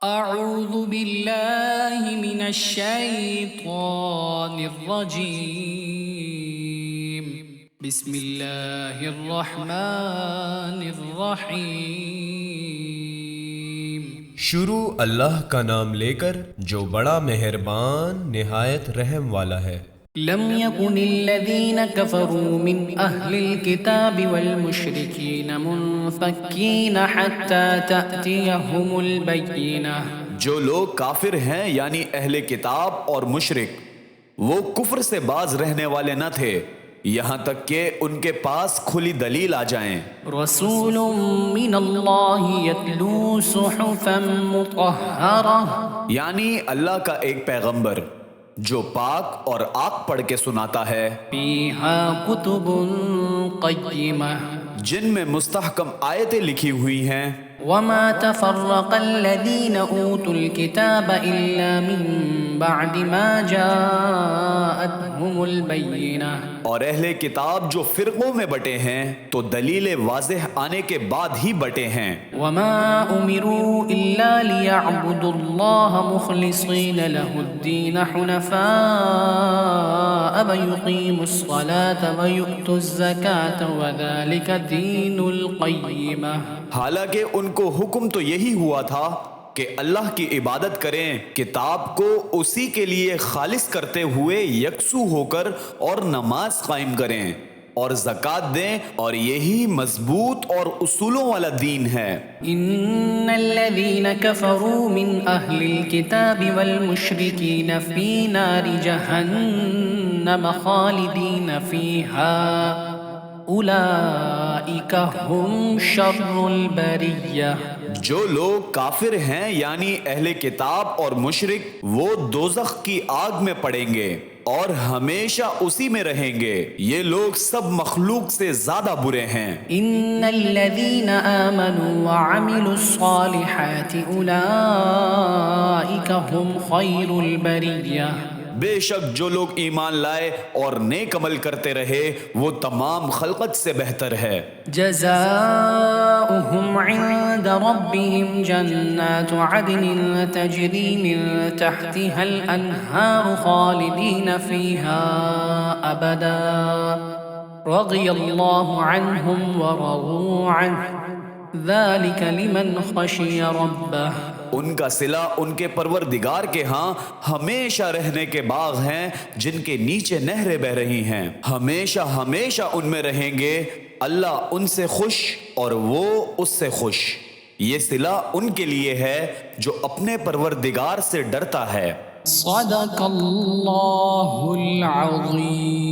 أعوذ بالله من الشيطان الرجيم بسم الله الرحمن الرحيم شروع اللہ کا نام لے کر جو بڑا مہربان نہایت رحم والا ہے۔ لم يكن الذين كفروا من أهل الكتاب والمشركين منفكين حتى تأتيهم البينة۔ جو لوگ کافر ہیں یعنی اہل کتاب اور مشرک وہ کفر سے باز رہنے والے نہ تھے یہاں تک کہ ان کے پاس کھلی دلیل آ جائیں۔ رسول من اللہ یتلو صحفا مطہرہ، یعنی اللہ کا ایک پیغمبر جو پاک اور آگ پڑھ کے سناتا ہے، فیہا کتب قیمہ، جن میں مستحکم آیتیں لکھی ہوئی ہیں۔ وما تفرق الذين اوتوا الكتاب الا من بعد ما جاءتهم البينة، اور اہل کتاب جو فرقوں میں بٹے ہیں تو دلیل واضح آنے کے بعد ہی بٹے ہیں۔ وما امروا الا ليعبدوا الله مخلصين له الدين حنفاء ويقيموا الصلاة ويؤتوا الزكاة وذلك دين القيمة۔ حالانکہ ان کو حکم تو یہی ہوا تھا کہ اللہ کی عبادت کریں، کتاب کو اسی کے لیے خالص کرتے ہوئے یکسو ہو کر اور نماز قائم کریں اور زکوٰۃ دیں، اور یہی مضبوط اور اصولوں والا دین ہے۔ ان الذين كفروا من اهل الكتاب والمشركين في نار جهنم خالدين فيها اولئک هم شر البریہ۔ جو لوگ کافر ہیں یعنی اہل کتاب اور مشرک وہ دوزخ کی آگ میں پڑیں گے اور ہمیشہ اسی میں رہیں گے، یہ لوگ سب مخلوق سے زیادہ برے ہیں۔ ان الذين آمنوا وعملوا الصالحات اولئک هم خیر البریہ۔ بے شک جو لوگ ایمان لائے اور نیک عمل کرتے رہے وہ تمام خلقت سے بہتر ہے۔ جزاؤهم عند ربهم جنات عدن تجری من تحتها الانہار خالدین فیها ابدا رضی اللہ عنہم ورضوا عنہ ذلك لمن خشی ربہ۔ ان کا صلہ ان کے پروردگار کے ہاں ہمیشہ رہنے کے باغ ہیں جن کے نیچے نہریں بہ رہی ہیں، ہمیشہ ہمیشہ ان میں رہیں گے، اللہ ان سے خوش اور وہ اس سے خوش۔ یہ صلہ ان کے لیے ہے جو اپنے پروردگار سے ڈرتا ہے۔ صدق اللہ العظیم۔